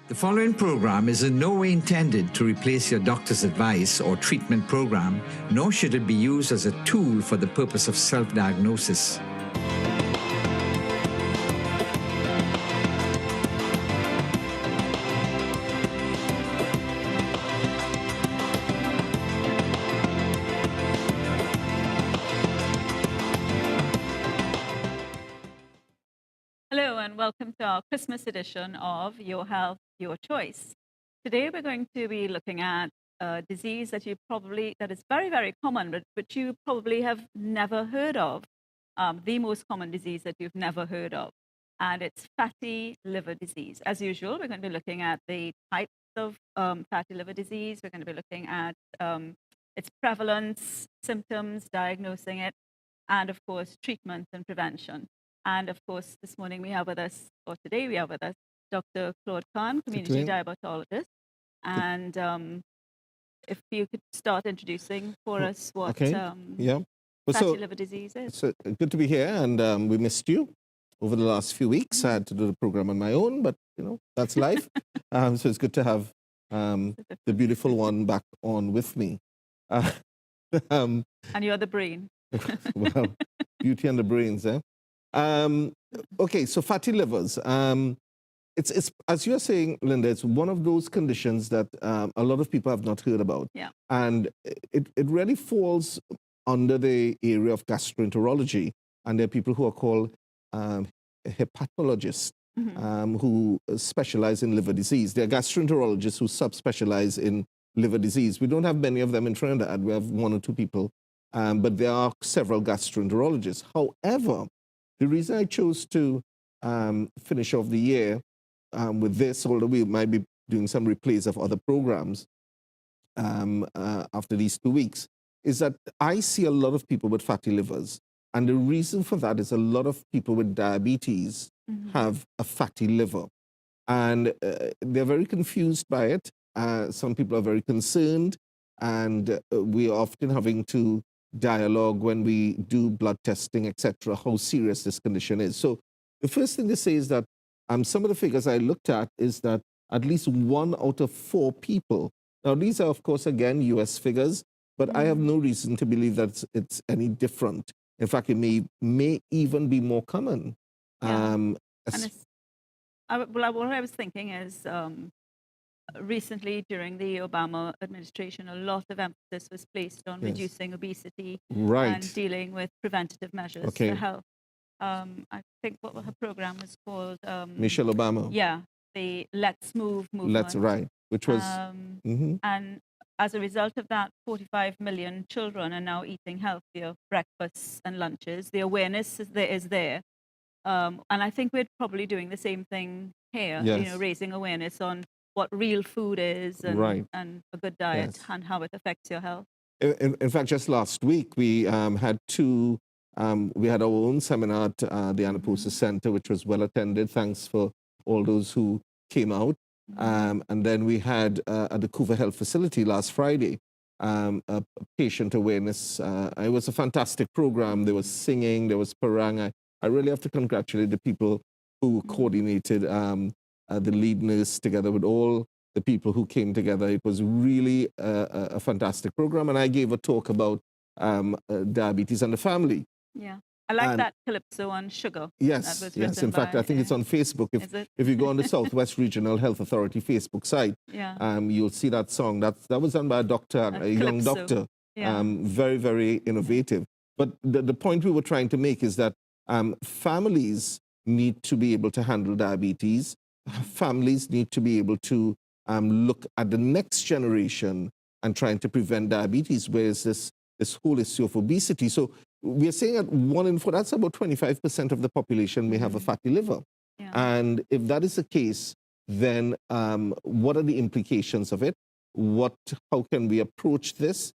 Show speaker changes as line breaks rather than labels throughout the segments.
The following program is in no way intended to replace your doctor's advice or treatment program, nor should it be used as a tool for the purpose of self-diagnosis.
Hello and welcome to our Christmas edition of Your Health, Your Choice. Today we're going to be looking at a disease that that is very, very common, but which you probably have never heard of. The most common disease that you've never heard of, and it's fatty liver disease. As usual, we're going to be looking at the types of fatty liver disease. We're going to be looking at its prevalence, symptoms, diagnosing it, and of course, treatment and prevention. And of course, this morning we have with us, or today we have with us, Dr. Claude Khan, community diabetologist. And if you could start introducing for us what fatty liver disease is.
So good to be here, and we missed you over the last few weeks. I had to do the program on my own, but you know, that's life. So it's good to have the beautiful one back on with me.
And you're the brain.
Well, beauty and the brains, eh? Okay, so fatty livers. It's as you're saying, Linda, it's one of those conditions that a lot of people have not heard about.
Yeah.
And it really falls under the area of gastroenterology. And there are people who are called hepatologists who specialize in liver disease. There are gastroenterologists who subspecialize in liver disease. We don't have many of them in Trinidad. We have one or two people. But there are several gastroenterologists. However, the reason I chose to finish off the year with this, although we might be doing some replays of other programs after these 2 weeks, is that I see a lot of people with fatty livers. And the reason for that is a lot of people with diabetes have a fatty liver. And they're very confused by it. Some people are very concerned. And we're often having to dialogue when we do blood testing, etc., how serious this condition is. So the first thing to say is that some of the figures I looked at is that at least 1 out of 4 people, now these are of course again US figures, but I have no reason to believe that it's any different. In fact, it may even be more common.
What I was thinking is recently, during the Obama administration, a lot of emphasis was placed on reducing obesity and dealing with preventative measures for health. I think what her program was called...
Michelle Obama.
Yeah, the Let's Move movement.
That's right, which was...
And as a result of that, 45 million children are now eating healthier breakfasts and lunches. The awareness is there. And I think we're probably doing the same thing here, raising awareness on what real food is and a good diet and how it affects your health.
In fact, just last week, we had we had our own seminar at the Anaposa Center, which was well attended. Thanks for all those who came out. And then we had at the Couva Health Facility last Friday, a patient awareness. It was a fantastic program. There was singing, there was parang. I really have to congratulate the people who coordinated the lead nurse together with all the people who came together. It was really a fantastic program. And I gave a talk about diabetes and the family.
Yeah. I like that calypso on sugar.
Yes, yes. In fact, I think it's on Facebook. If you go on the Southwest Regional Health Authority Facebook site, you'll see that song. That was done by a young doctor. Very, very innovative. But the point we were trying to make is that families need to be able to handle diabetes. Families need to be able to look at the next generation and trying to prevent diabetes, whereas this whole issue of obesity. So we're saying that 1 in 4, that's about 25% of the population may have a fatty liver.
Yeah.
And if that is the case, then what are the implications of it? How can we approach this?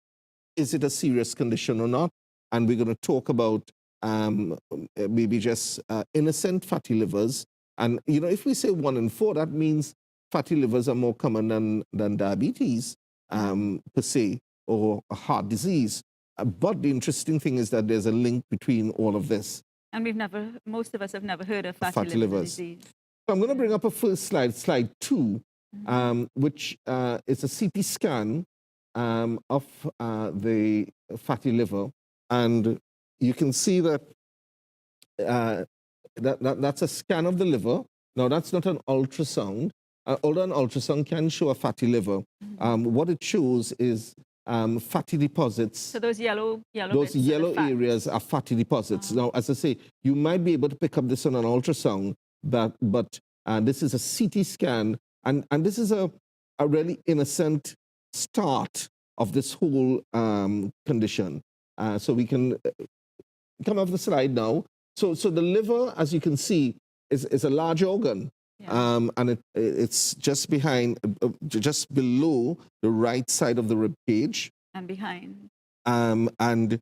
Is it a serious condition or not? And we're going to talk about maybe just innocent fatty livers. And, you know, if we say 1 in 4, that means fatty livers are more common than diabetes per se, or a heart disease. But the interesting thing is that there's a link between all of this.
And most of us have never heard of fatty liver disease.
So I'm going to bring up a first slide, slide 2, which is a CT scan of the fatty liver. And you can see that, that's a scan of the liver. Now, that's not an ultrasound. Although an ultrasound can show a fatty liver, what it shows is fatty deposits.
So those yellow
Those
bits are the
yellow
fat.
areas are fatty deposits. Now, as I say, you might be able to pick up this on an ultrasound, but this is a CT scan, and this is a really innocent start of this whole condition. So we can come off the slide now. So the liver, as you can see, is a large organ.
Yeah.
And it's just behind, just below the right side of the rib cage.
And behind.
And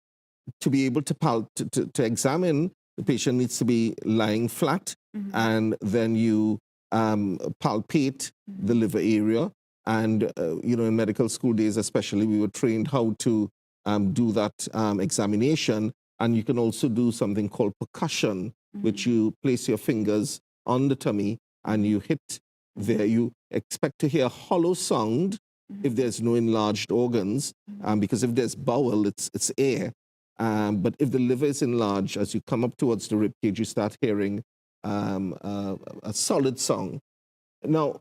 to be able to examine, the patient needs to be lying flat, and then you palpate the liver area. And in medical school days especially, we were trained how to do that examination. And you can also do something called percussion, which you place your fingers on the tummy and you hit there. You expect to hear a hollow sound if there's no enlarged organs, because if there's bowel, it's air. But if the liver is enlarged, as you come up towards the rib cage, you start hearing a solid sound. Now,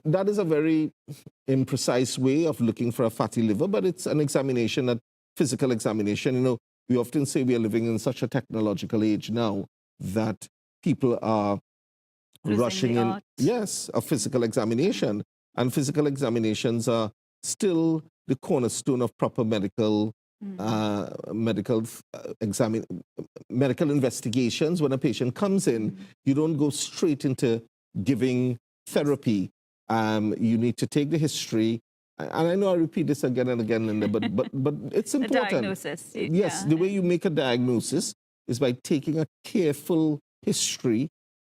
that is a very imprecise way of looking for a fatty liver, but it's an examination, a physical examination. We often say we are living in such a technological age now that people are rushing in, yes, a physical examination. And physical examinations are still the cornerstone of proper medical investigations. When a patient comes in, you don't go straight into giving therapy. You need to take the history. And I know I repeat this again and again, Linda, but it's important.
The diagnosis.
Yes, the way you make a diagnosis is by taking a careful history,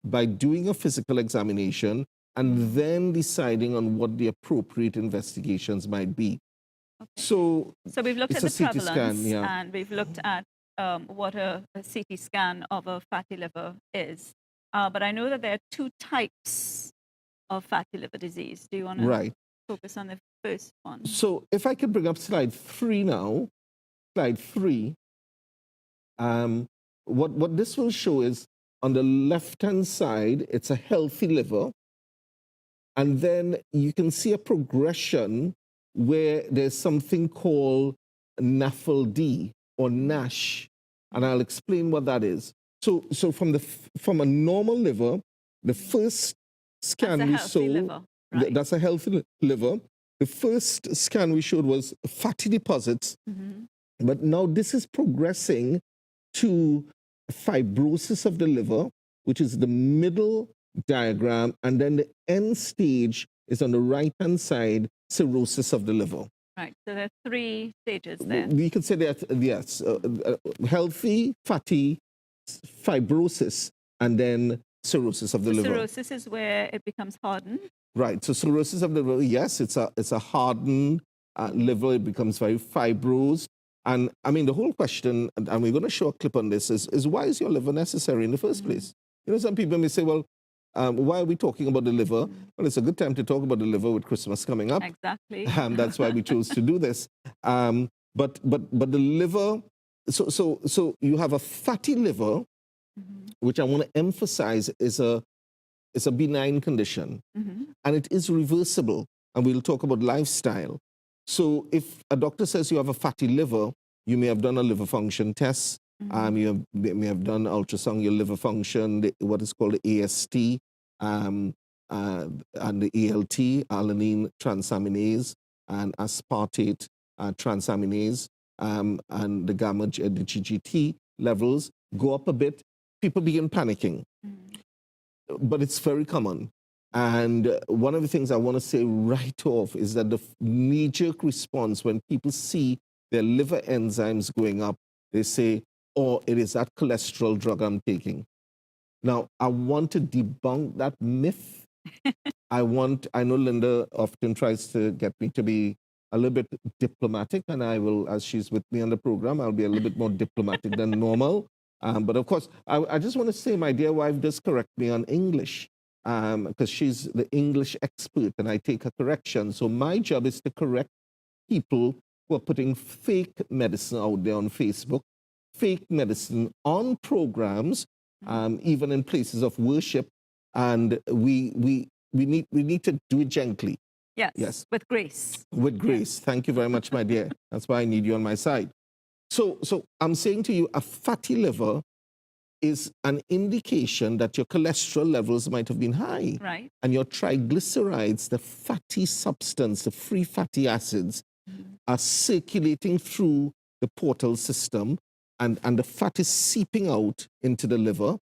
by doing a physical examination, and then deciding on what the appropriate investigations might be.
Okay.
So
we've looked at the
CT
prevalence,
scan,
and we've looked at what a CT scan of a fatty liver is. But I know that there are two types of fatty liver disease. Do you want to focus on the first one?
So if I could bring up slide 3 now. Slide 3. What this will show is, on the left-hand side, it's a healthy liver. And then you can see a progression where there's something called NAFLD or NASH. And I'll explain what that is. So from a normal liver, the first scan we saw, that's a healthy liver. The first scan we showed was fatty deposits. But now this is progressing to fibrosis of the liver, which is the middle diagram, and then the end stage is on the right-hand side, cirrhosis of the liver.
Right, so there are 3 stages there.
We could say that, yes, healthy, fatty, fibrosis, and then cirrhosis of the liver.
Cirrhosis is where it becomes hardened.
Right, so cirrhosis of the liver, yes, it's a hardened liver. It becomes very fibrosed. And I mean, the whole question, and we're going to show a clip on this, is why is your liver necessary in the first place? Some people may say, well, why are we talking about the liver? Well, it's a good time to talk about the liver with Christmas coming up.
Exactly.
That's why we chose to do this. But the liver, so you have a fatty liver, which I want to emphasize is a benign condition, and it is reversible. And we'll talk about lifestyle. So if a doctor says you have a fatty liver, you may have done a liver function test. You may have done ultrasound, your liver function, what is called the AST, and the ALT, alanine transaminase, and aspartate transaminase, and the gamma, the GGT levels go up a bit. People begin panicking. But it's very common. And one of the things I want to say right off is that the knee-jerk response when people see their liver enzymes going up, they say, oh, it is that cholesterol drug I'm taking. Now, I want to debunk that myth. I know Linda often tries to get me to be a little bit diplomatic, and I will, as she's with me on the program, I'll be a little bit more diplomatic than normal. But of course, I just want to say my dear wife does correct me on English. because she's the English expert and I take her correction. So my job is to correct people who are putting fake medicine out there on Facebook, fake medicine on programs, even in places of worship. And we need to do it gently.
Yes.
Yes.
With grace.
With grace.
Yes.
Thank you very much, my dear. That's why I need you on my side. So I'm saying to you, a fatty liver is an indication that your cholesterol levels might have been high.
Right.
And your triglycerides, the fatty substance, the free fatty acids, are circulating through the portal system, and the fat is seeping out into the liver.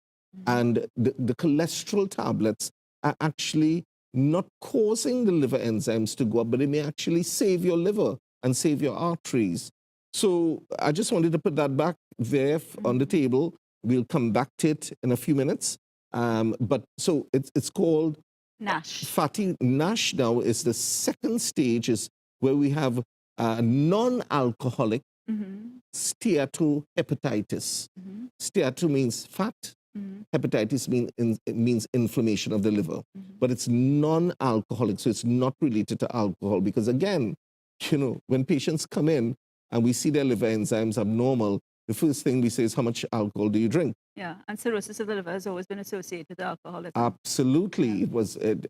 And the cholesterol tablets are actually not causing the liver enzymes to go up, but it may actually save your liver and save your arteries. So I just wanted to put that back there on the table. We'll come back to it in a few minutes. But so it's called
NASH.
Fatty NASH now is the second stage, is where we have non-alcoholic steatohepatitis. Steato means fat. Hepatitis means inflammation of the liver. But it's non-alcoholic, so it's not related to alcohol. Because again, you know, when patients come in and we see their liver enzymes abnormal, the first thing we say is, how much alcohol do you drink?
Yeah, and cirrhosis of the liver has always been associated with alcoholism.
Absolutely. Yeah. It was and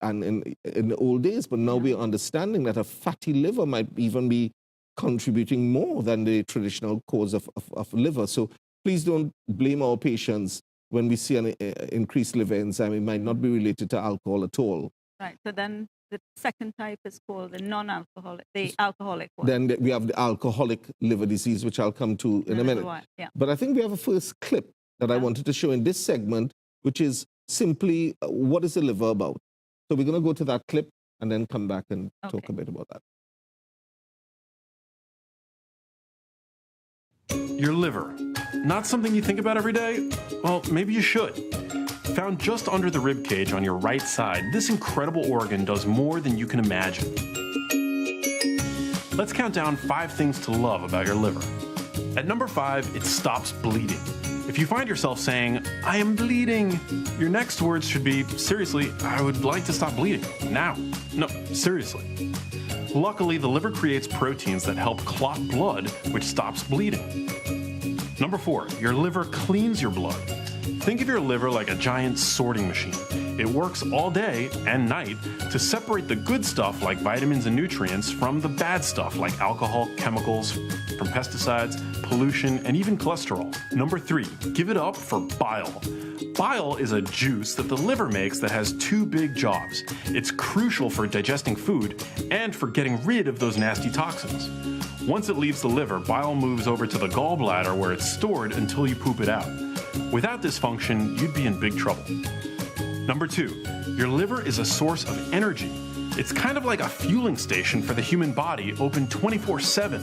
in the old days, but now we're understanding that a fatty liver might even be contributing more than the traditional cause of liver. So please don't blame our patients when we see an increased liver enzyme. It might not be related to alcohol at all.
Right. So then the second type is called the non-alcoholic, the alcoholic one.
Then we have the alcoholic liver disease, which I'll come to in a minute.
Yeah.
But I think we have a first clip that I wanted to show in this segment, which is simply what is the liver about. So we're going to go to that clip and then come back and talk a bit about that.
Your liver. Not something you think about every day? Well, maybe you should. Found just under the rib cage on your right side, this incredible organ does more than you can imagine. Let's count down 5 things to love about your liver. At number 5, it stops bleeding. If you find yourself saying, "I am bleeding," your next words should be, "Seriously, I would like to stop bleeding. Now." No, seriously. Luckily, the liver creates proteins that help clot blood, which stops bleeding. Number 4, your liver cleans your blood. Think of your liver like a giant sorting machine. It works all day and night to separate the good stuff like vitamins and nutrients from the bad stuff like alcohol, chemicals, from pesticides, pollution, and even cholesterol. Number 3, give it up for bile. Bile is a juice that the liver makes that has 2 big jobs. It's crucial for digesting food and for getting rid of those nasty toxins. Once it leaves the liver, bile moves over to the gallbladder where it's stored until you poop it out. Without this function, you'd be in big trouble. Number 2, your liver is a source of energy. It's kind of like a fueling station for the human body, open 24/7.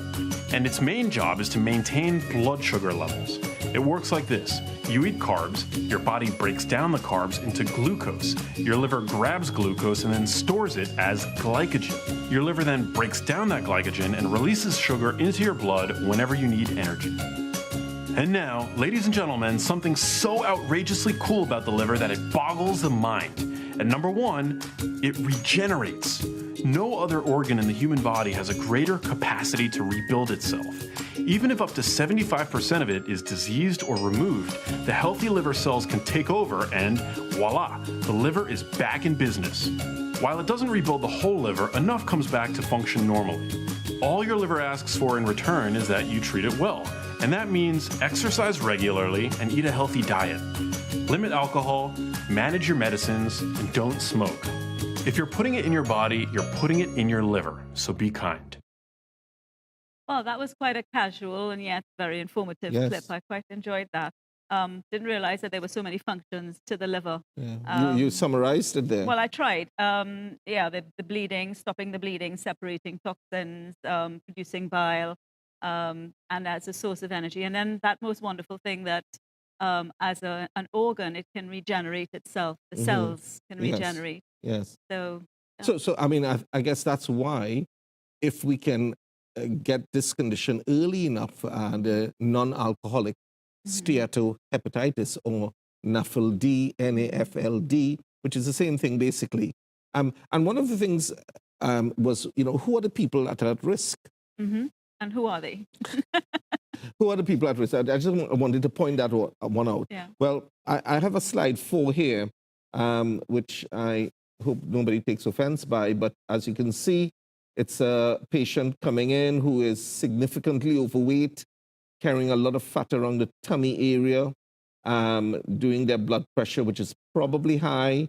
And its main job is to maintain blood sugar levels. It works like this. You eat carbs, your body breaks down the carbs into glucose. Your liver grabs glucose and then stores it as glycogen. Your liver then breaks down that glycogen and releases sugar into your blood whenever you need energy. And now, ladies and gentlemen, something so outrageously cool about the liver that it boggles the mind. At number 1, it regenerates. No other organ in the human body has a greater capacity to rebuild itself. Even if up to 75% of it is diseased or removed, the healthy liver cells can take over and voila, the liver is back in business. While it doesn't rebuild the whole liver, enough comes back to function normally. All your liver asks for in return is that you treat it well. And that means exercise regularly and eat a healthy diet. Limit alcohol, manage your medicines, and don't smoke. If you're putting it in your body, you're putting it in your liver, so be kind.
Well, that was quite a casual and yet very informative clip. I quite enjoyed that. Didn't realize that there were so many functions to the liver.
Yeah. You summarized it there.
Well, I tried. The bleeding, stopping the bleeding, separating toxins, producing bile, and as a source of energy. And then that most wonderful thing that as an organ, it can regenerate itself. The cells can regenerate.
Yes.
So
I mean, I guess that's why if we can get this condition early enough, the non-alcoholic steatohepatitis or NAFLD, NAFLD, which is the same thing basically. And one of the things was, who are the people that are at risk?
Mm-hmm. And who are they?
Who are the people at risk? I just wanted to point that one out.
Yeah.
Well, I have a slide 4 here, which I hope nobody takes offense by, but as you can see, it's a patient coming in who is significantly overweight, carrying a lot of fat around the tummy area, doing their blood pressure, which is probably high,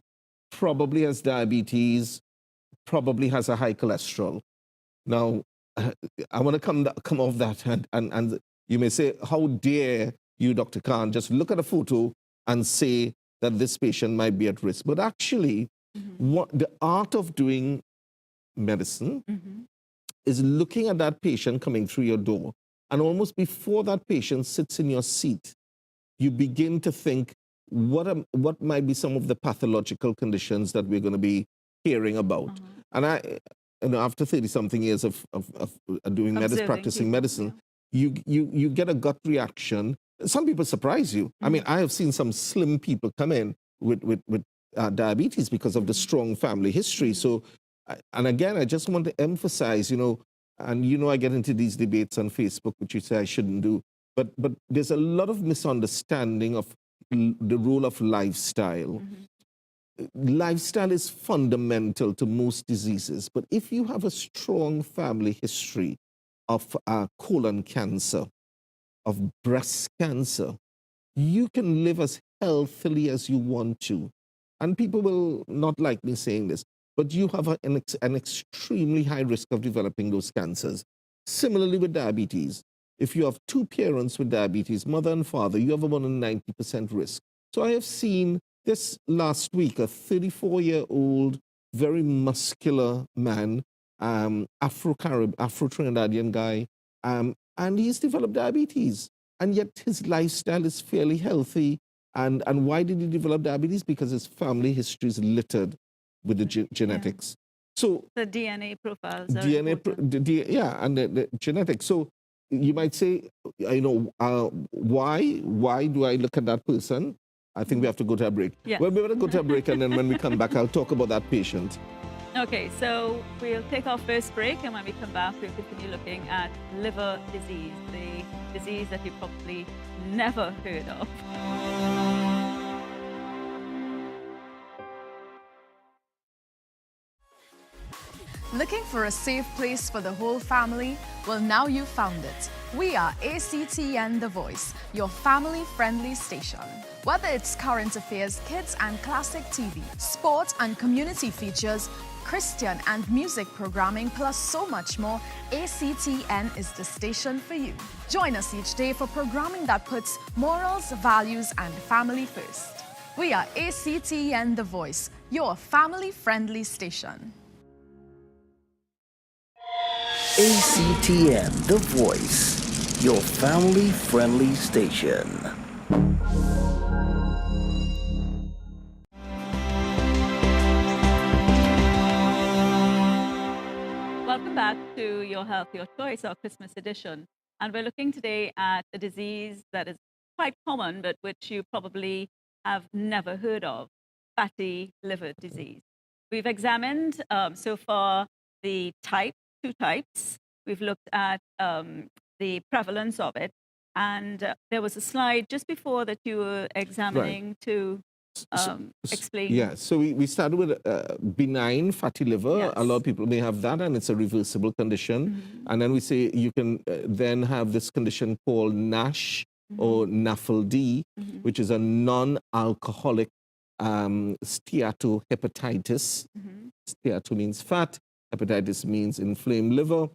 probably has diabetes, probably has a high cholesterol. Now, I want to come off that, and you may say, how dare you, Dr. Khan, just look at a photo and say that this patient might be at risk. But actually, what the art of doing medicine is looking at that patient coming through your door, and almost before that patient sits in your seat, you begin to think, what might be some of the pathological conditions that we're going to be hearing about. And after 30-something years of doing medicine, practicing medicine, you get a gut reaction. Some people surprise you. I mean, I have seen some slim people come in with diabetes because of the strong family history. So, and again, I just want to emphasize, and I get into these debates on Facebook, which you say I shouldn't do, but there's a lot of misunderstanding of the role of lifestyle. Lifestyle is fundamental to most diseases, but if you have a strong family history of colon cancer, of breast cancer, you can live as healthily as you want to. And people will not like me saying this, but you have an extremely high risk of developing those cancers. Similarly with diabetes, if you have 2 parents with diabetes, mother and father, you have about a 90% risk. So I have seen this last week, a 34-year-old, very muscular man, Afro-Trinidadian guy, and he's developed diabetes. And yet his lifestyle is fairly healthy. And why did he develop diabetes? Because his family history is littered with the genetics. So
the DNA profiles.
Yeah, and the genetics. So you might say, why do I look at that person? I think we have to go to a break.
Yes.
Well, we're going to go to a break, and then when we come back, I'll talk about that patient.
Okay, so we'll take our first break, and when we come back, we'll continue looking at liver disease, the disease that you probably never heard of.
Looking for a safe place for the whole family? Well, now you've found it. We are ACTN The Voice, your family-friendly station. Whether it's current affairs, kids and classic TV, sport and community features, Christian and music programming, plus so much more, ACTN is the station for you. Join us each day for programming that puts morals, values, and family first. We are ACTN The Voice, your family-friendly station.
ACTN The Voice, your family-friendly station.
Welcome back to Your Health, Your Choice, our Christmas edition. And we're looking today at a disease that is quite common, but which you probably have never heard of, fatty liver disease. We've examined so far the 2 types. We've looked at the prevalence of it. And there was a slide just before that you were examining to explain.
Yeah, so we started with benign fatty liver.
Yes.
A lot of people may have that, and it's a reversible condition. And then we say you can then have this condition called NASH or NAFLD, which is a non-alcoholic steatohepatitis. Steato means fat. Hepatitis means inflamed liver.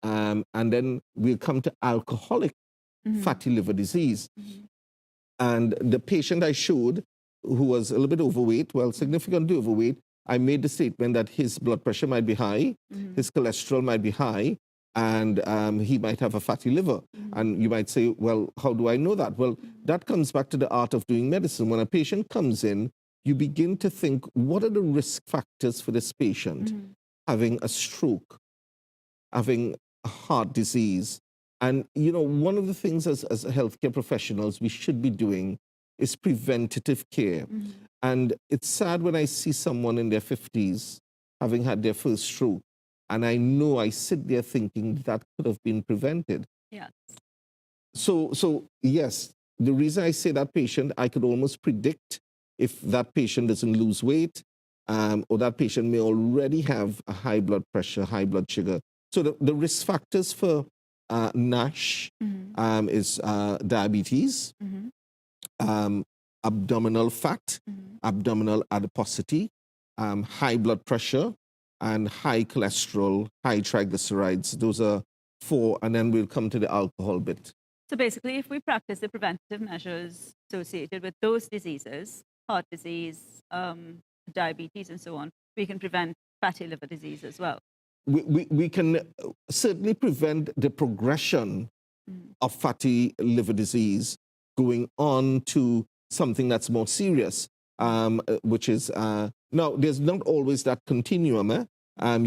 And then we'll come to alcoholic fatty liver disease. And the patient I showed, who was a little bit overweight, well, significantly overweight, I made the statement that his blood pressure might be high, his cholesterol might be high, and he might have a fatty liver. And you might say, well, how do I know that? Well, that comes back to the art of doing medicine. When a patient comes in, you begin to think, what are the risk factors for this patient? Having a stroke, having a heart disease. And, one of the things as healthcare professionals we should be doing is preventative care. And it's sad when I see someone in their 50s having had their first stroke, and I sit there thinking that could have been prevented.
Yes.
So yes, the reason I say that patient, I could almost predict if that patient doesn't lose weight, or that patient may already have a high blood pressure, high blood sugar. So the risk factors for NASH is diabetes, abdominal fat, abdominal adiposity, high blood pressure, and high cholesterol, high triglycerides. Those are 4, and then we'll come to the alcohol bit.
So basically, if we practice the preventative measures associated with those diseases, heart disease, diabetes, and so on, we can prevent fatty liver disease as well.
We can certainly prevent the progression of fatty liver disease going on to something that's more serious, which is, now there's not always that continuum.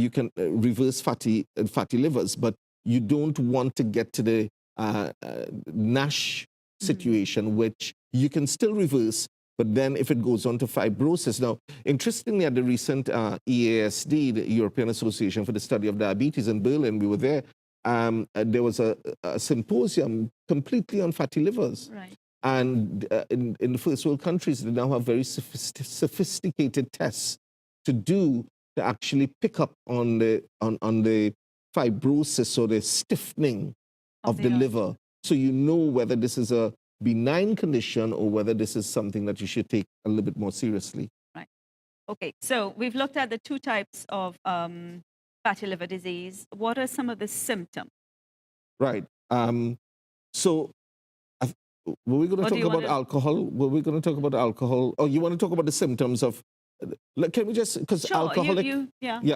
You can reverse fatty livers, but you don't want to get to the NASH situation, which you can still reverse, but then if it goes on to fibrosis. Now, interestingly, at the recent EASD, the European Association for the Study of Diabetes in Berlin, we were there, there was a symposium completely on fatty livers.
Right.
And in the first world countries, they now have very sophisticated tests to do to actually pick up on the fibrosis or the stiffening of the liver. So you know whether this is a benign condition or whether this is something that you should take a little bit more seriously.
Right. Okay, so we've looked at the 2 types of fatty liver disease. What are some of the symptoms?
Right. So were we going to talk about alcohol? Were we going to talk about alcohol? Or you want to talk about the symptoms of, can we just, because
sure,
alcoholic,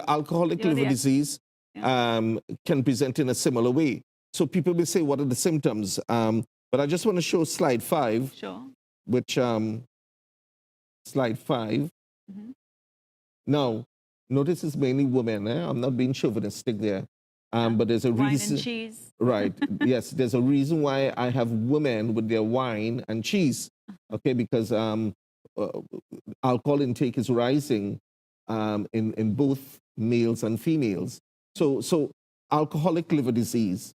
alcoholic liver disease can present in a similar way. So people will say, what are the symptoms? But I just want to show slide 5, which, slide 5. Now, notice it's mainly women. I'm not being chauvinistic there. But there's a reason.
Wine and cheese.
Right. Yes, there's a reason why I have women with their wine and cheese. Okay, because alcohol intake is rising in both males and females. So alcoholic liver disease.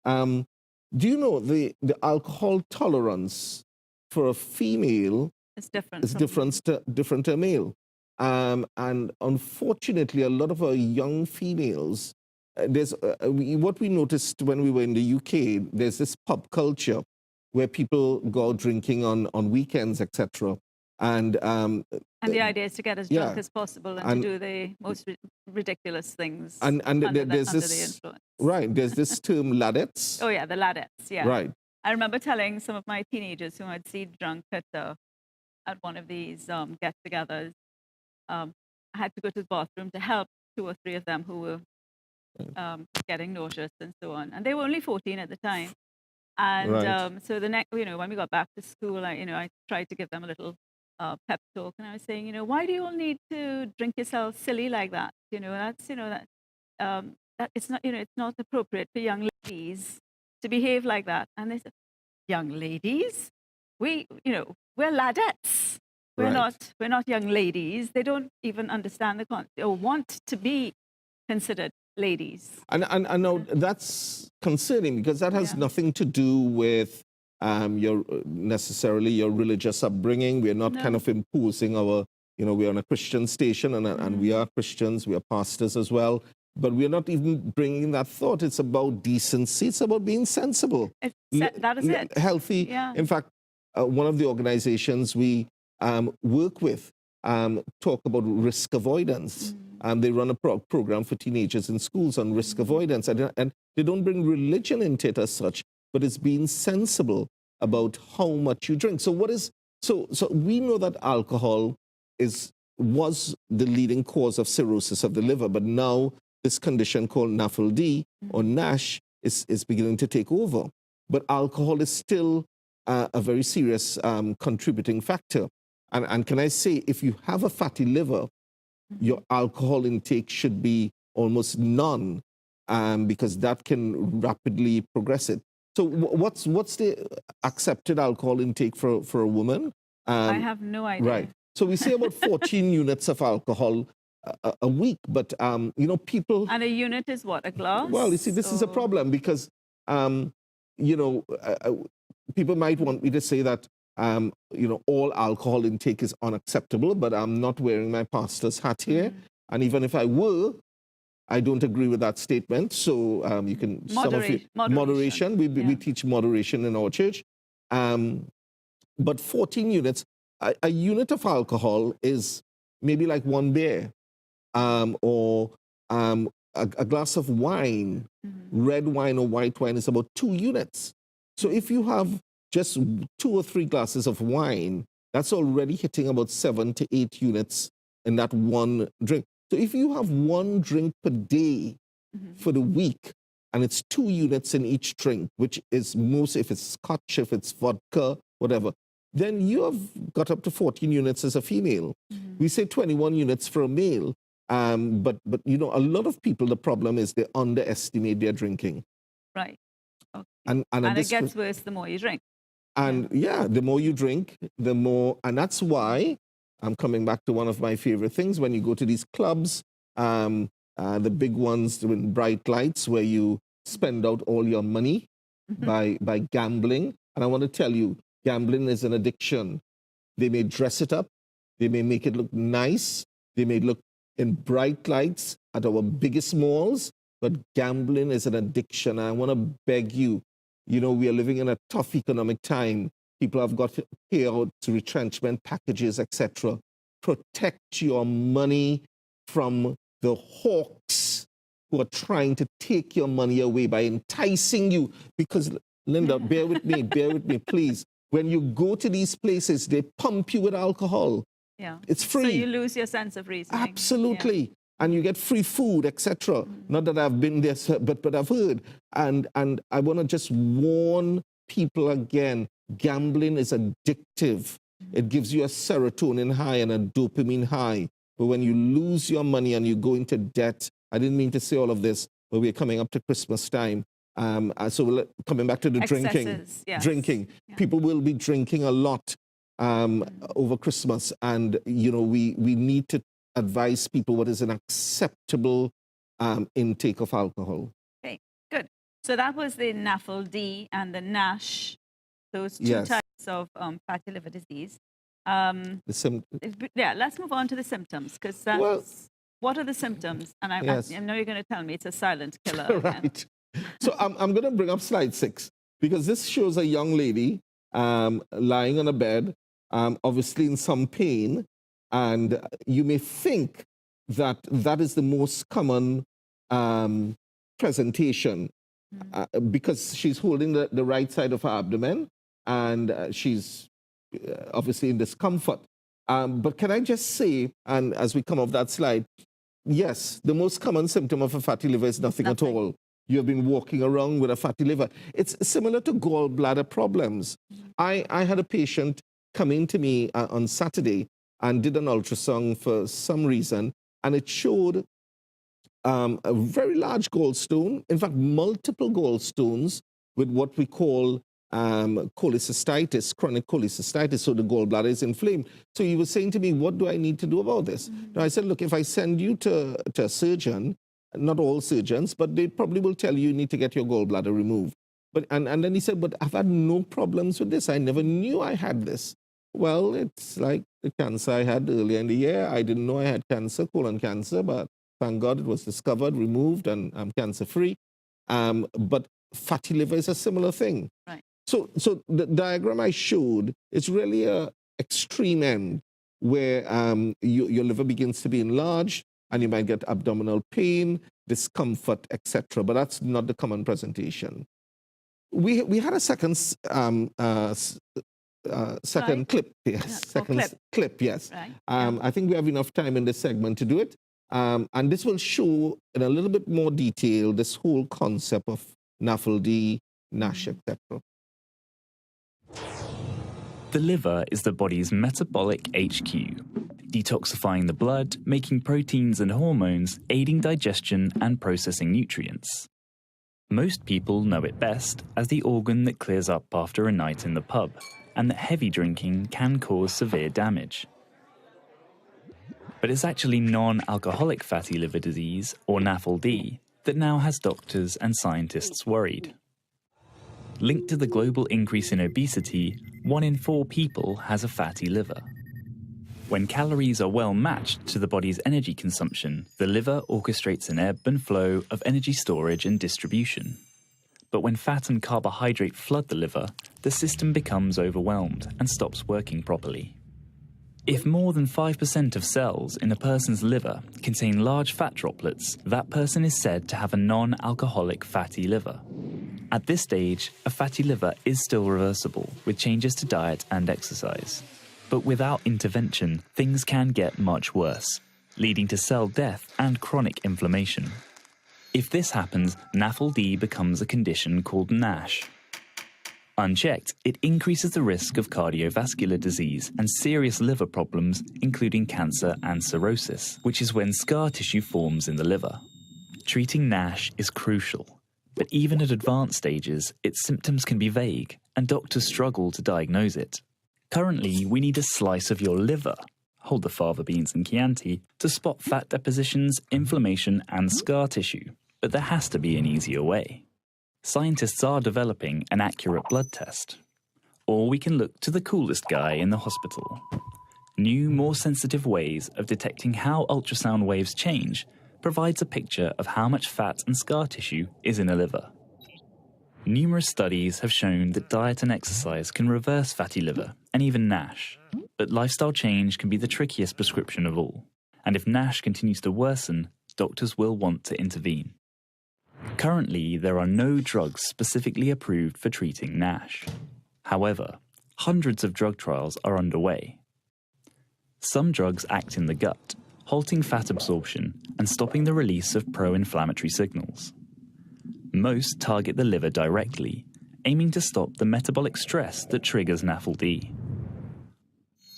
Do you know the alcohol tolerance for a female
is different
to a male? And unfortunately, a lot of our young females, there's what we noticed when we were in the UK, there's this pub culture where people go out drinking on weekends, etc. And
the idea is to get as drunk as possible and to do the most ridiculous things.
And there's this, right, there's this term ladettes.
Oh yeah, the ladettes, yeah.
Right.
I remember telling some of my teenagers whom I'd seen drunk at one of these get-togethers, I had to go to the bathroom to help 2 or 3 of them who were getting nauseous and so on. And they were only 14 at the time. And so the next, when we got back to school, I tried to give them a little pep talk, and I was saying, why do you all need to drink yourself silly like that? That it's not, it's not appropriate for young ladies to behave like that. And they said, young ladies, we're ladettes. We're not young ladies. They don't even understand the concept or want to be considered ladies. And
I know that's concerning, because that has nothing to do with necessarily your religious upbringing. We're not kind of imposing our, we're on a Christian station, and we are Christians, we are pastors as well, but we're not even bringing that thought. It's about decency. It's about being sensible.
That is it.
Healthy. Yeah. In fact, one of the organizations we work with talk about risk avoidance. They run a program for teenagers in schools on risk avoidance, and they don't bring religion into it as such, but it's being sensible about how much you drink. So we know that alcohol was the leading cause of cirrhosis of the liver, but now this condition called NAFLD or NASH is beginning to take over. But alcohol is still a very serious contributing factor. And can I say, if you have a fatty liver, your alcohol intake should be almost none, because that can rapidly progress it. So what's the accepted alcohol intake for a woman?
I have no idea.
Right. So we say about 14 units of alcohol a week, but people.
And a unit is what, a glass?
Well, you see, this is a problem because people might want me to say that all alcohol intake is unacceptable, but I'm not wearing my pastor's hat here, and even if I were, I don't agree with that statement. So you can moderation. We teach moderation in our church. But 14 units, a unit of alcohol is maybe like one beer or a glass of wine, red wine or white wine is about 2 units. So if you have just 2 or 3 glasses of wine, that's already hitting about 7 to 8 units in that one drink. So if you have 1 drink per day for the week, and it's 2 units in each drink, which is most, if it's scotch, if it's vodka, whatever, then you have got up to 14 units as a female. We say 21 units for a male. But a lot of people, the problem is they underestimate their drinking.
Right. Okay.
And
it gets worse the more you drink.
And the more you drink, the more, and that's why I'm coming back to one of my favorite things. When you go to these clubs, the big ones with bright lights where you spend out all your money by gambling. And I want to tell you, gambling is an addiction. They may dress it up. They may make it look nice. They may look in bright lights at our biggest malls, but gambling is an addiction. And I want to beg you, we are living in a tough economic time. People have got payouts, retrenchment packages, etc. Protect your money from the hawks who are trying to take your money away by enticing you. Because, Linda, bear with me, please. When you go to these places, they pump you with alcohol.
Yeah.
It's free.
So you lose your sense of reasoning.
Absolutely. Yeah. And you get free food, etc. Not that I've been there, but I've heard. And I want to just warn people again, gambling is addictive. It gives you a serotonin high and a dopamine high. But when you lose your money and you go into debt, I didn't mean to say all of this, but we're coming up to Christmas time. So coming back to the
Excesses,
drinking. Yeah. People will be drinking a lot over Christmas, and we need to advise people what is an acceptable intake of alcohol.
Okay, good. So that was the NAFLD and the NASH, those 2 types of fatty liver disease. Let's move on to the symptoms, because what are the symptoms? And I know you're going to tell me it's a silent killer.
Right. So I'm going to bring up slide 6, because this shows a young lady lying on a bed, obviously in some pain, and you may think that that is the most common presentation because she's holding the right side of her abdomen, and she's obviously in discomfort. But can I just say, and as we come off that slide, yes, the most common symptom of a fatty liver is nothing at all. You have been walking around with a fatty liver. It's similar to gallbladder problems. I had a patient come in to me on Saturday and did an ultrasound for some reason, and it showed a very large gallstone, in fact, multiple gallstones with what we call cholecystitis, chronic cholecystitis, so the gallbladder is inflamed. So he was saying to me, what do I need to do about this? Now I said, look, if I send you to a surgeon, not all surgeons, but they probably will tell you need to get your gallbladder removed. And then he said, but I've had no problems with this. I never knew I had this. Well, it's like the cancer I had earlier in the year. I didn't know I had cancer, colon cancer, but thank God it was discovered, removed, and I'm cancer-free. But fatty liver is a similar thing.
Right.
So the diagram I showed is really a extreme end where your liver begins to be enlarged, and you might get abdominal pain, discomfort, etc. But that's not the common presentation. We had a second clip, yes. Clip, yes.
Right.
I think we have enough time in this segment to do it. And this will show in a little bit more detail this whole concept of NAFLD, NASH, etc.
The liver is the body's metabolic HQ, detoxifying the blood, making proteins and hormones, aiding digestion and processing nutrients. Most people know it best as the organ that clears up after a night in the pub, and that heavy drinking can cause severe damage. But it's actually non-alcoholic fatty liver disease, or NAFLD, that now has doctors and scientists worried. Linked to the global increase in obesity, 1 in 4 people has a fatty liver. When calories are well matched to the body's energy consumption, the liver orchestrates an ebb and flow of energy storage and distribution. But when fat and carbohydrate flood the liver, the system becomes overwhelmed and stops working properly. If more than 5% of cells in a person's liver contain large fat droplets, that person is said to have a non-alcoholic fatty liver. At this stage, a fatty liver is still reversible with changes to diet and exercise. But without intervention, things can get much worse, leading to cell death and chronic inflammation. If this happens, NAFLD becomes a condition called NASH. Unchecked, it increases the risk of cardiovascular disease and serious liver problems, including cancer and cirrhosis, which is when scar tissue forms in the liver. Treating NASH is crucial, but even at advanced stages, its symptoms can be vague, and doctors struggle to diagnose it. Currently, we need a slice of your liver, hold the fava beans and Chianti, to spot fat depositions, inflammation, and scar tissue. But there has to be an easier way. Scientists are developing an accurate blood test. Or we can look to the coolest guy in the hospital. New, more sensitive ways of detecting how ultrasound waves change provides a picture of how much fat and scar tissue is in a liver. Numerous studies have shown that diet and exercise can reverse fatty liver and even NASH, but lifestyle change can be the trickiest prescription of all. And if NASH continues to worsen, doctors will want to intervene. Currently, there are no drugs specifically approved for treating NASH. However, hundreds of drug trials are underway. Some drugs act in the gut, halting fat absorption and stopping the release of pro-inflammatory signals. Most target the liver directly, aiming to stop the metabolic stress that triggers NAFLD.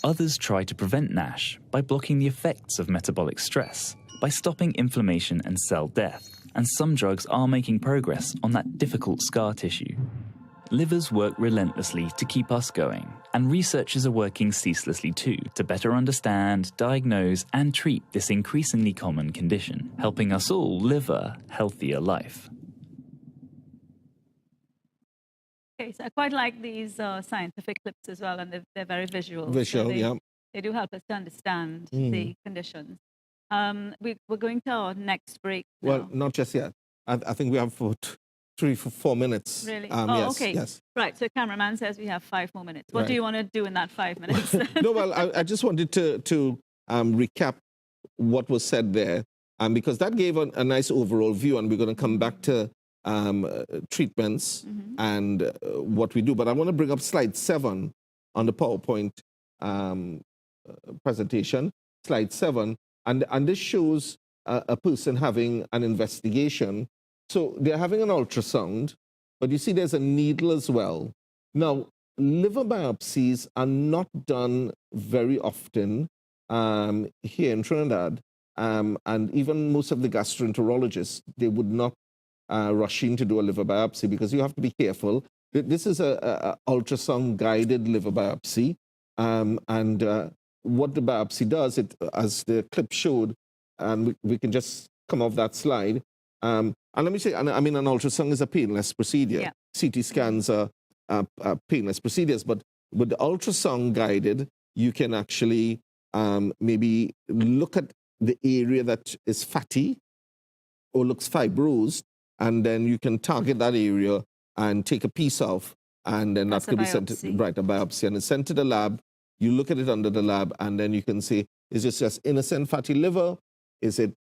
Others try to prevent NASH by blocking the effects of metabolic stress, by stopping inflammation and cell death, and some drugs are making progress on that difficult scar tissue. Livers work relentlessly to keep us going, and researchers are working ceaselessly too to better understand, diagnose, and treat this increasingly common condition, helping us all live a healthier life.
Okay, so I quite like these scientific clips as well, and they're very visual.
Visual,
so
yeah.
They do help us to understand the conditions. We're going to our next break now.
Well, not just yet. I think we have for 3-4 minutes.
Really?
Yes,
okay.
Yes.
Right, so cameraman says we have 5 more minutes. What do you want to do in that 5 minutes?
No, well, I just wanted to recap what was said there, because that gave a nice overall view, and we're going to come back to treatments and what we do. But I want to bring up slide 7 on the PowerPoint presentation, slide 7. And this shows a person having an investigation. So they're having an ultrasound, but you see there's a needle as well. Now, liver biopsies are not done very often here in Trinidad. And even most of the gastroenterologists, they would not rush in to do a liver biopsy because you have to be careful. This is a ultrasound-guided liver biopsy. What the biopsy does, as the clip showed, and we can just come off that slide. And let me say, an ultrasound is a painless procedure.
Yeah.
CT scans are painless procedures, but with the ultrasound guided, you can actually maybe look at the area that is fatty or looks fibrosed, and then you can target that area and take a piece off, and then that could be sent to a biopsy, and it's sent to the lab. You look at it under the lab, and then you can see, is it just innocent fatty liver? Is it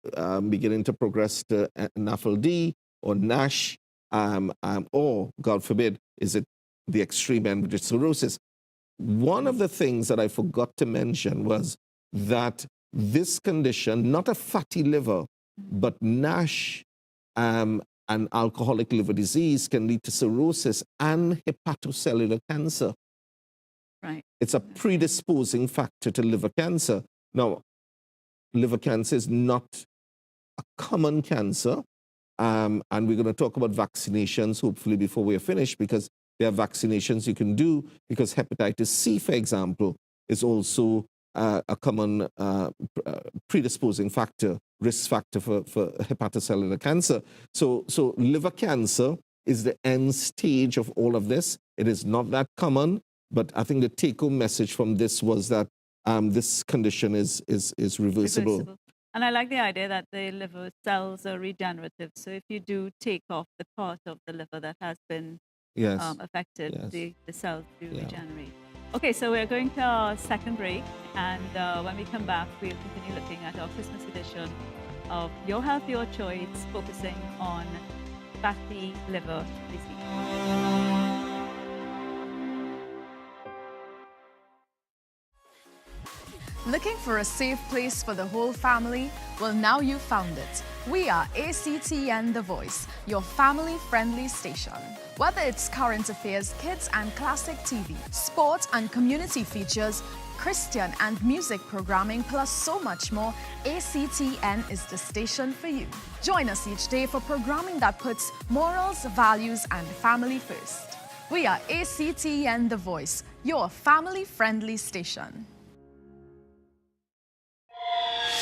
beginning to progress to NAFLD or NASH? Or, God forbid, is it the extreme end, which is cirrhosis? One of the things that I forgot to mention was that this condition, not a fatty liver, but NASH and alcoholic liver disease, can lead to cirrhosis and hepatocellular cancer.
Right.
It's a predisposing factor to liver cancer. Now, liver cancer is not a common cancer, and we're going to talk about vaccinations, hopefully, before we're finished, because there are vaccinations you can do, because hepatitis C, for example, is also a common predisposing factor, risk factor for hepatocellular cancer. So liver cancer is the end stage of all of this. It is not that common, but I think the take-home message from this was that this condition is reversible.
And I like the idea that the liver cells are regenerative. So if you do take off the part of the liver that has been affected, the cells do regenerate. Okay, so we're going to our second break. And when we come back, we'll continue looking at our Christmas edition of Your Health, Your Choice, focusing on fatty liver disease.
Looking for a safe place for the whole family? Well, now you found it. We are ACTN The Voice, your family-friendly station. Whether it's current affairs, kids and classic TV, sport and community features, Christian and music programming, plus so much more, ACTN is the station for you. Join us each day for programming that puts morals, values and family first. We are ACTN The Voice, your family-friendly station.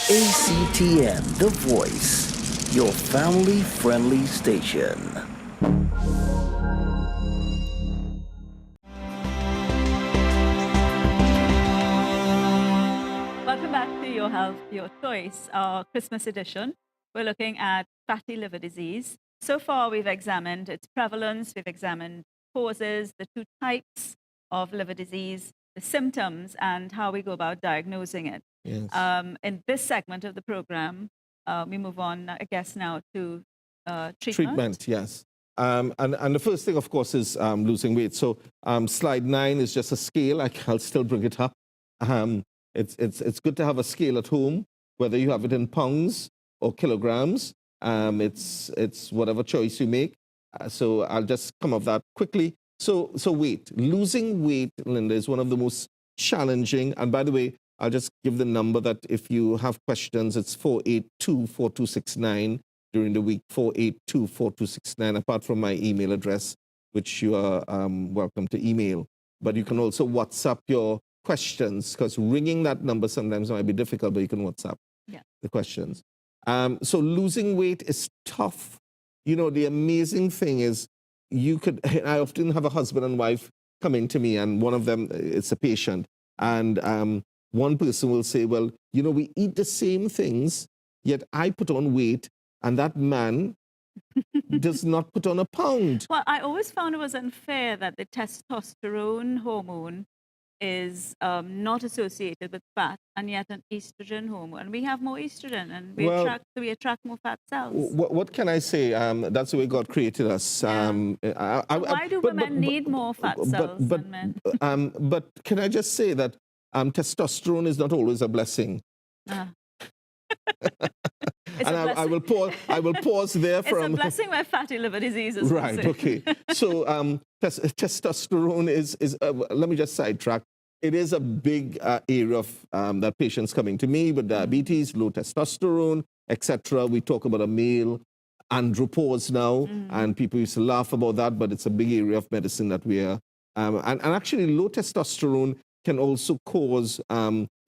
ACTN The Voice, your family-friendly station.
Welcome back to Your Health, Your Choice, our Christmas edition. We're looking at fatty liver disease. So far, we've examined its prevalence, we've examined causes, the two types of liver disease, the symptoms, and how we go about diagnosing it.
Yes.
In this segment of the program, we move on, I guess, now to treatment.
Treatment, yes. And the first thing, of course, is losing weight. So slide 9 is just a scale. I'll still bring it up. It's good to have a scale at home, whether you have it in pounds or kilograms. It's whatever choice you make. So I'll just come off that quickly. So weight. Losing weight, Linda, is one of the most challenging. And by the way, I'll just give the number that if you have questions, it's 482-4269 during the week, 482-4269, apart from my email address, which you are welcome to email. But you can also WhatsApp your questions, because ringing that number sometimes might be difficult, but you can WhatsApp the questions. So losing weight is tough. You know, the amazing thing is I often have a husband and wife coming to me, and one of them is a patient. And one person will say, well, you know, we eat the same things, yet I put on weight, and that man does not put on a pound.
Well, I always found it was unfair that the testosterone hormone is not associated with fat, and yet an estrogen hormone. And we have more estrogen, and we attract more fat cells.
What can I say? That's the way God created us.
Why do women need more fat cells than men?
But can I just say that testosterone is not always a blessing. And I will pause there from.
It's a blessing where fatty liver disease is
right. Okay. So testosterone is let me just sidetrack. It is a big area of that patients coming to me with diabetes, low testosterone, etc. We talk about a male andropause now, and people used to laugh about that, but it's a big area of medicine that we are. And actually, low testosterone can also cause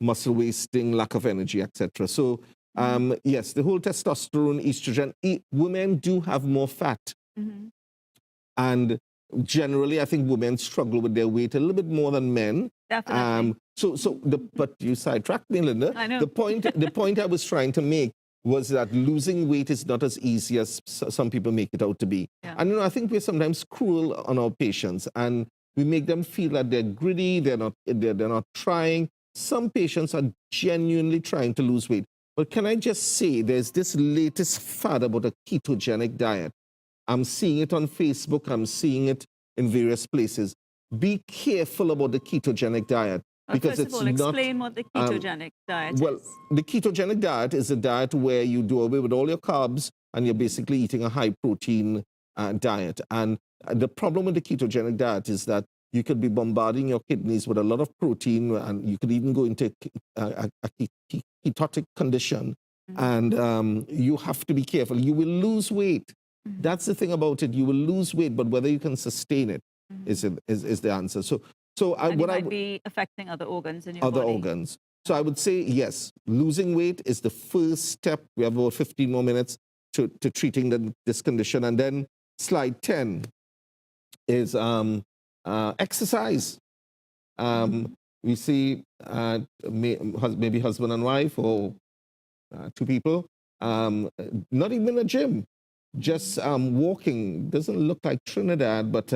muscle wasting, lack of energy, etc. So yes, the whole testosterone, estrogen, women do have more fat. And generally, I think women struggle with their weight a little bit more than men.
Definitely.
But you sidetracked me, Linda.
I know.
The point I was trying to make was that losing weight is not as easy as some people make it out to be.
Yeah.
And you know, I think we're sometimes cruel on our patients, and we make them feel that they're greedy, they're not trying. Some patients are genuinely trying to lose weight. But can I just say, there's this latest fad about a ketogenic diet. I'm seeing it on Facebook, I'm seeing it in various places. Be careful about the ketogenic diet.
Because first of all, explain what the ketogenic diet is.
Well, the ketogenic diet is a diet where you do away with all your carbs and you're basically eating a high-protein diet. And the problem with the ketogenic diet is that you could be bombarding your kidneys with a lot of protein, and you could even go into a ketotic condition. And you have to be careful. You will lose weight. That's the thing about it. You will lose weight, but whether you can sustain it is the answer. So
and it might be affecting other organs in your body.
Other organs. So I would say, yes, losing weight is the first step. We have about 15 more minutes to treating this condition. And then slide 10 is exercise. We see maybe husband and wife or two people, not even a gym, just walking. Doesn't look like Trinidad, but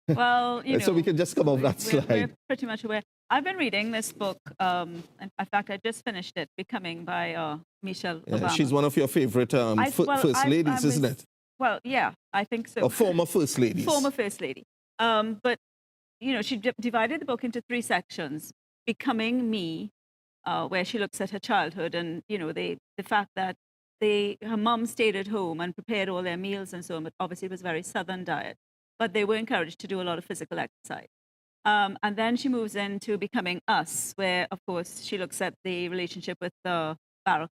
well, you know,
so we can just come off that slide.
We're pretty much aware. I've been reading this book. In fact, I just finished it, Becoming by Michelle Obama.
She's one of your favorite first ladies, isn't it?
Well, yeah, I think so.
Or former first ladies.
Former first lady. But, you know, she divided the book into 3 sections. Becoming Me, where she looks at her childhood and, you know, the fact that her mom stayed at home and prepared all their meals and so on, but obviously it was a very Southern diet. But they were encouraged to do a lot of physical exercise. And then she moves into Becoming Us, where, of course, she looks at the relationship with Barack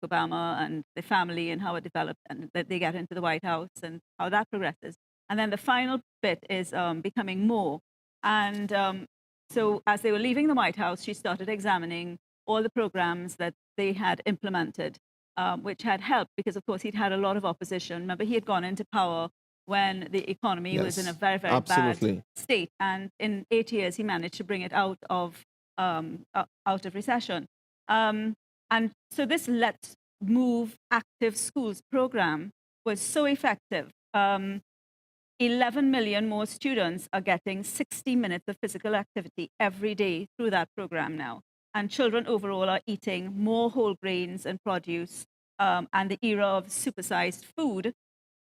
Obama and the family and how it developed and that they get into the White House and how that progresses. And then the final bit is Becoming More. And so as they were leaving the White House, she started examining all the programs that they had implemented, which had helped because, of course, he'd had a lot of opposition. Remember, he had gone into power when the economy was in a very, very bad state. And in 8 years, he managed to bring it out of recession. And so this Let's Move Active Schools program was so effective. 11 million more students are getting 60 minutes of physical activity every day through that program now. And children overall are eating more whole grains and produce. And the era of supersized food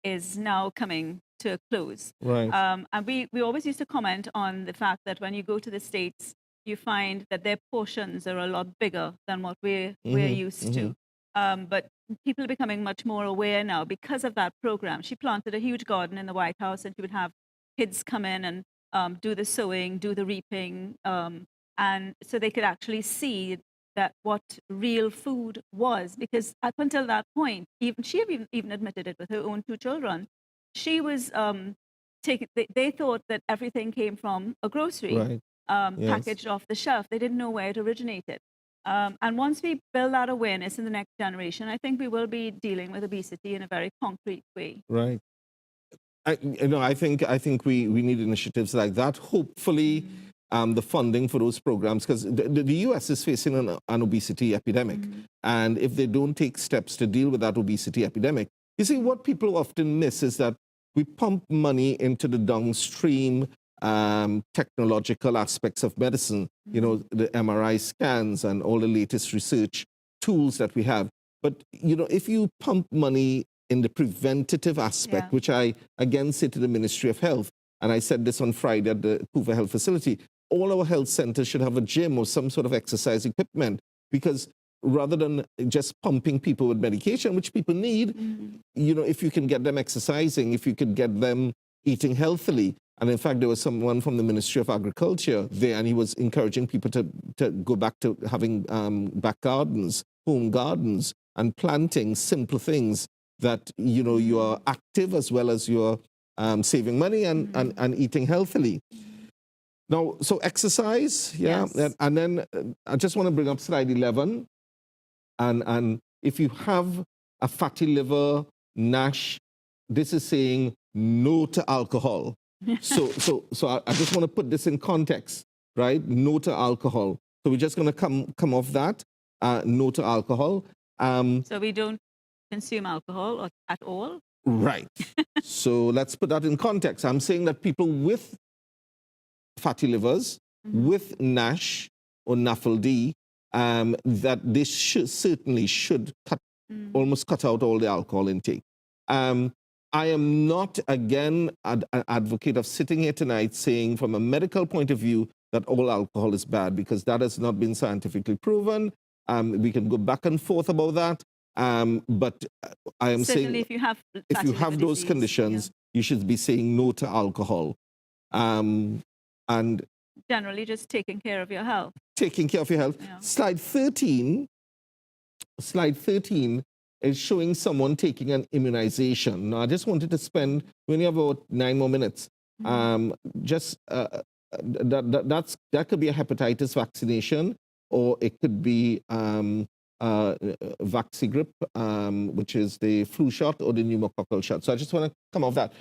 is now coming to a close.
Right.
And we always used to comment on the fact that when you go to the States, you find that their portions are a lot bigger than what we're used to. But people are becoming much more aware now because of that program. She planted a huge garden in the White House, and she would have kids come in and do the sowing, do the reaping, and so they could actually see that what real food was. Because up until that point, she even admitted it with her own 2 children. She was they thought that everything came from a grocery, packaged off the shelf. They didn't know where it originated. And once we build that awareness in the next generation, I think we will be dealing with obesity in a very concrete way.
Right. I think we need initiatives like that. Hopefully, the funding for those programs, because the U.S. is facing an obesity epidemic. And if they don't take steps to deal with that obesity epidemic, you see, what people often miss is that we pump money into the downstream technological aspects of medicine, you know, the MRI scans and all the latest research tools that we have. But, you know, if you pump money in the preventative aspect, which I again say to the Ministry of Health, and I said this on Friday at the Hoover Health Facility, all our health centers should have a gym or some sort of exercise equipment, because rather than just pumping people with medication, which people need, you know, if you can get them exercising, if you could get them eating healthily. And in fact, there was someone from the Ministry of Agriculture there, and he was encouraging people to go back to having back gardens, home gardens, and planting simple things that, you know, you are active as well as you're saving money and eating healthily. Now, so exercise, and then I just want to bring up slide 11. And if you have a fatty liver, NASH, this is saying no to alcohol. So I just want to put this in context, right? No to alcohol. So we're just going to come off that. No to alcohol.
So we don't consume alcohol at all?
Right. So let's put that in context. I'm saying that people with fatty livers, with NASH or NAFLD, that they certainly should almost cut out all the alcohol intake. I am not, again, an advocate of sitting here tonight saying from a medical point of view that all alcohol is bad, because that has not been scientifically proven. We can go back and forth about that. But I am
certainly
saying if you have those conditions, you should be saying no to alcohol. And
generally just taking care of your health.
Taking care of your health. Yeah. Slide 13 is showing someone taking an immunization. Now, I just wanted to spend, we only have about 9 more minutes. That could be a hepatitis vaccination or it could be Vaxigrip, which is the flu shot, or the pneumococcal shot. So I just want to come off that.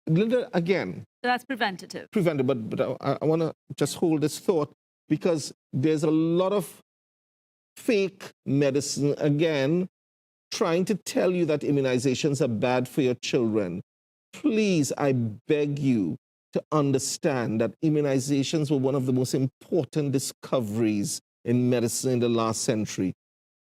Linda, again.
So that's preventative.
Preventative, but I want to just hold this thought, because there's a lot of fake medicine, again, trying to tell you that immunizations are bad for your children. Please, I beg you to understand that immunizations were one of the most important discoveries in medicine in the last century.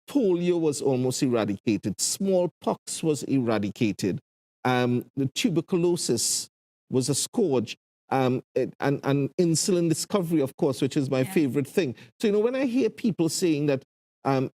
Polio was almost eradicated. Smallpox was eradicated. The tuberculosis was a scourge. And insulin discovery, of course, which is my favorite thing. So, when I hear people saying that, and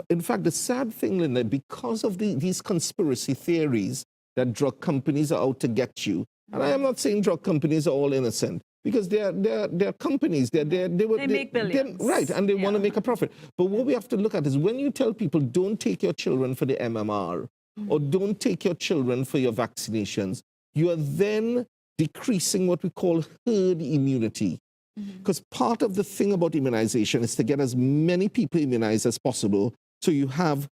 in fact, the sad thing, Linda, because of these conspiracy theories that drug companies are out to get you, and I am not saying drug companies are all innocent, because they're companies, they
make billions.
Right, and they want to make a profit. But what we have to look at is, when you tell people, don't take your children for the MMR, or don't take your children for your vaccinations, you are then decreasing what we call herd immunity. Because part of the thing about immunization is to get as many people immunized as possible, so you have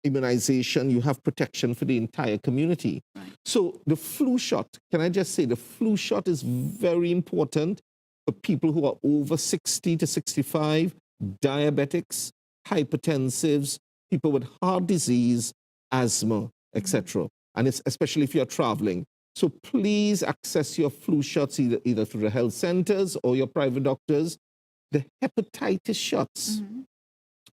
immunization, you have protection for the entire community.
Right.
So the flu shot, can I just say, the flu shot is very important for people who are over 60 to 65, diabetics, hypertensives, people with heart disease, asthma, etc. And it's especially if you're traveling. So please access your flu shots either through the health centers or your private doctors. The hepatitis shots,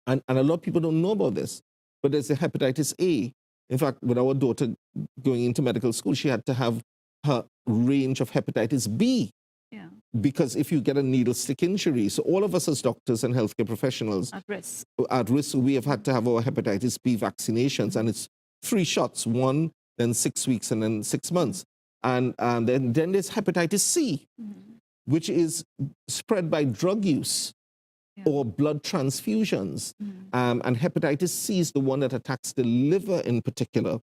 and a lot of people don't know about this, but there's the hepatitis A. In fact, with our daughter going into medical school, she had to have her range of hepatitis B.
Yeah.
Because if you get a needle stick injury, so all of us as doctors and healthcare professionals
at risk,
we have had to have our hepatitis B vaccinations, and it's 3 shots, 1, then 6 weeks, and then 6 months. And then there's hepatitis C, which is spread by drug use or blood transfusions. And hepatitis C is the one that attacks the liver in particular.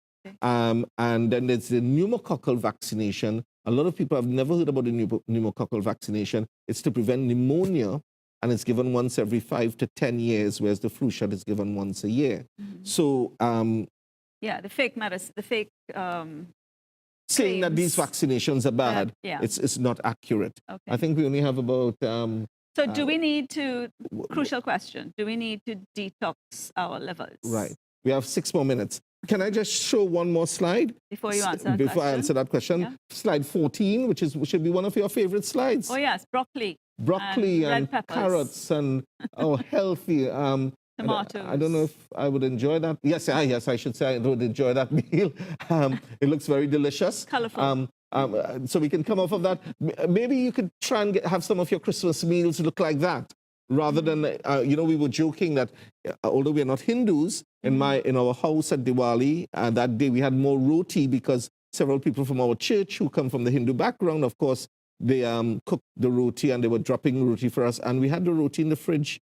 And then there's the pneumococcal vaccination. A lot of people have never heard about the pneumococcal vaccination. It's to prevent pneumonia, and it's given once every 5 to 10 years, whereas the flu shot is given once a year. So,
the fake medicine, the fake
saying that these vaccinations are bad, it's not accurate.
Okay.
I think we only have about...
so do we need to, crucial question, do we need to detox our livers?
Right. We have 6 more minutes. Can I just show one more slide?
Before you answer that
Before
question?
I answer that question.
Yeah.
Slide 14, which should be one of your favorite slides.
Oh, yes, broccoli.
Broccoli and carrots and healthy.
Tomatoes.
I don't know if I would enjoy that. Yes, I should say I would enjoy that meal. It looks very delicious.
Colorful.
So we can come off of that. Maybe you could try and have some of your Christmas meals look like that, rather than, we were joking that although we are not Hindus, in our house at Diwali, that day we had more roti, because several people from our church who come from the Hindu background, of course, they cooked the roti and they were dropping roti for us, and we had the roti in the fridge.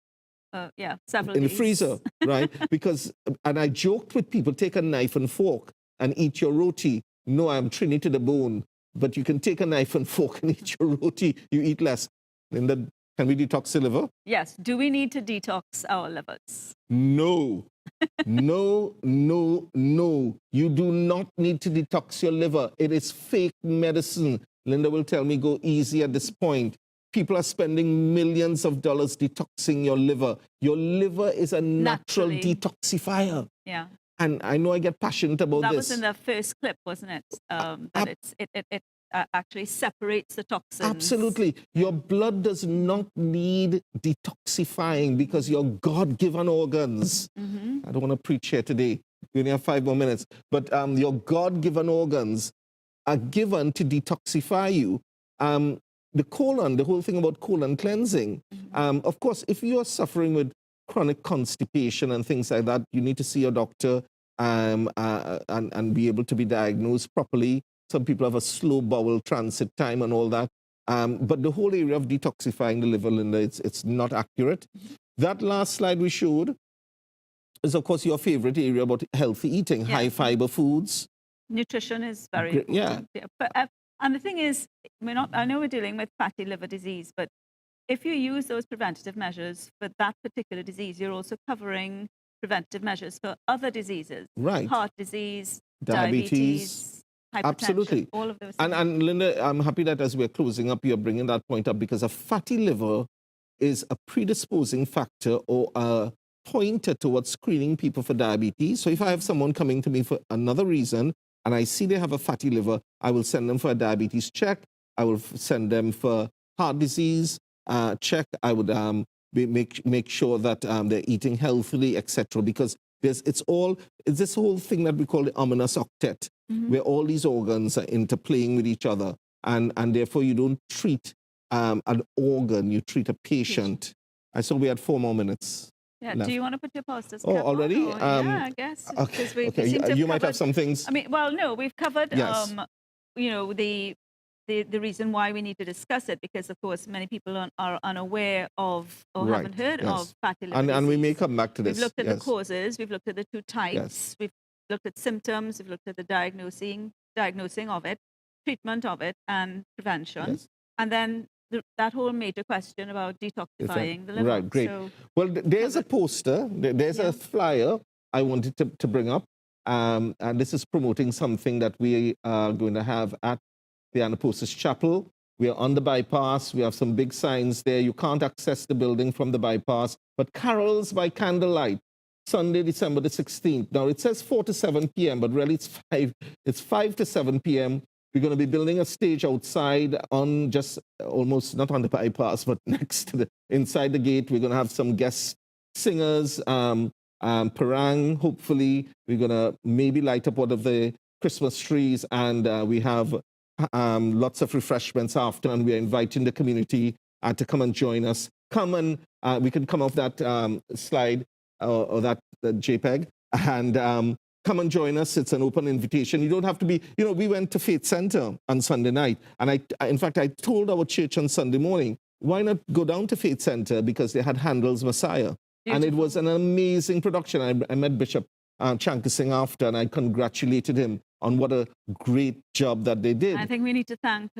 Several
in
days.
the freezer, right? Because, and I joked with people, take a knife and fork and eat your roti. No, I'm Trini to the bone, but you can take a knife and fork and eat your roti. You eat less. Linda, can we detox the liver?
Yes. Do we need to detox our livers?
No. No. You do not need to detox your liver. It is fake medicine. Linda will tell me, go easy at this point. People are spending millions of dollars detoxing your liver. Your liver is a natural detoxifier.
Yeah.
And I know I get passionate about this.
That was in the first clip, wasn't it? That it actually separates the toxins.
Absolutely. Your blood does not need detoxifying, because your God-given organs, I don't want to preach here today, we only have 5 more minutes, but your God-given organs are given to detoxify you. The colon, the whole thing about colon cleansing, of course, if you are suffering with chronic constipation and things like that, you need to see your doctor and be able to be diagnosed properly. Some people have a slow bowel transit time and all that. But the whole area of detoxifying the liver, Linda, it's not accurate. That last slide we showed is, of course, your favorite area about healthy eating, high fiber foods.
Nutrition is very important. Yeah. But, and the thing is, I know we're dealing with fatty liver disease, but if you use those preventative measures for that particular disease, you're also covering preventive measures for other diseases.
Right.
Heart disease,
Diabetes.
hypertension,
Absolutely.
all of those
And,
things.
and Linda, I'm happy that as we're closing up, you're bringing that point up, because a fatty liver is a predisposing factor or a pointer towards screening people for diabetes. So if I have someone coming to me for another reason and I see they have a fatty liver, I will send them for a diabetes check. I will send them for heart disease check. I would make sure that they're eating healthily, etc. Because it's this whole thing that we call the ominous octet, where all these organs are interplaying with each other, and therefore you don't treat an organ, you treat a patient. I saw we had 4 more minutes.
Yeah.
left.
Do you want to put your posters?
Oh,
cap on,
already?
or- yeah, I guess.
Okay.
'Cause we
Okay.
seem to have
You might have
covered-
some things.
I mean, well, no, we've covered,
Yes.
the reason why we need to discuss it, because of course many people are unaware of or
Right,
haven't heard
yes.
of fatty liver
And we may
disease.
come back to this.
We've looked at the
yes.
causes, we've looked at the 2 types,
Yes.
we've looked at symptoms, we've looked at the diagnosing of it, treatment of it, and prevention.
Yes.
And then that whole major question about detoxifying the liver.
Right, great.
So,
Well, there's a poster, there's
Yeah.
a flyer I wanted to bring up. And this is promoting something that we are going to have at the Anapostles Chapel. We are on the bypass. We have some big signs there. You can't access the building from the bypass. But carols by candlelight, Sunday, December the 16th. Now, it says 4 to 7 p.m., but really it's 5. It's 5 to 7 p.m. We're going to be building a stage outside on just almost, not on the bypass, but next to inside the gate. We're going to have some guest singers, parang, hopefully. We're going to maybe light up one of the Christmas trees, and we have lots of refreshments after, and we're inviting the community to come and join us. Come and we can come off that slide or that JPEG, and come and join us. It's an open invitation. You don't have to be, we went to Faith Center on Sunday night, and in fact, I told our church on Sunday morning, why not go down to Faith Center, because they had Handel's Messiah. And it was an amazing production. I met Bishop Chankasing after, and I congratulated him on what a great job that they did.
I think we need to thank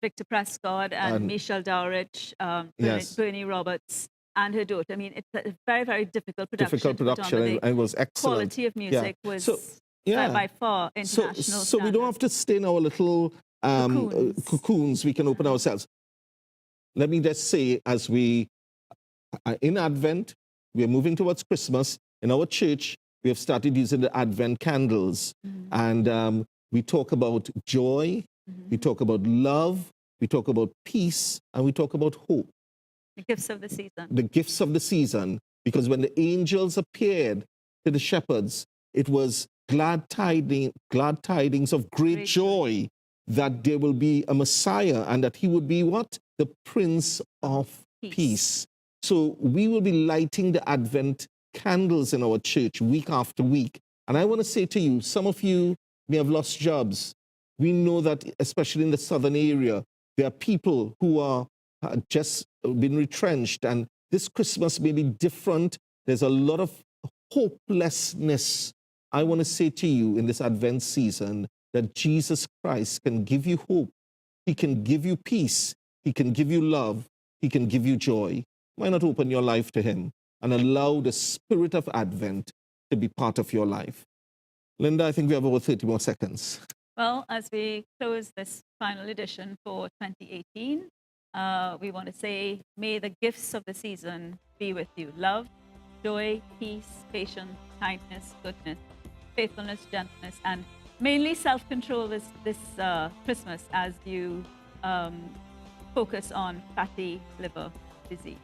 Victor Prescott and Michelle Dowrich,
Yes.
Bernie Roberts, and her daughter. I mean, it's a very, very difficult production.
Difficult
to put on,
production,
but
and
the
it was excellent.
quality of music was
yeah.
by far
So
international
we don't
standard.
have to stay in our little cocoons. We can open ourselves. Let me just say, as we, in Advent, we are moving towards Christmas. In our church, we have started using the Advent candles. And we talk about joy, we talk about love, we talk about peace, and we talk about hope.
The gifts of the season.
The gifts of the season. Because when the angels appeared to the shepherds, it was glad tidings of great joy that there will be a Messiah, and that he would be what? The Prince of Peace. So we will be lighting the Advent candles in our church week after week. And I want to say to you, some of you may have lost jobs. We know that, especially in the southern area, there are people who are just been retrenched, and this Christmas may be different. There's a lot of hopelessness. I want to say to you in this Advent season that Jesus Christ can give you hope. He can give you peace. He can give you love. He can give you joy. Why not open your life to him and allow the spirit of Advent to be part of your life? Linda, I think we have over 30 more seconds.
Well, as we close this final edition for 2018, we want to say, may the gifts of the season be with you. Love, joy, peace, patience, kindness, goodness, faithfulness, gentleness, and mainly self-control this Christmas as you focus on fatty liver disease.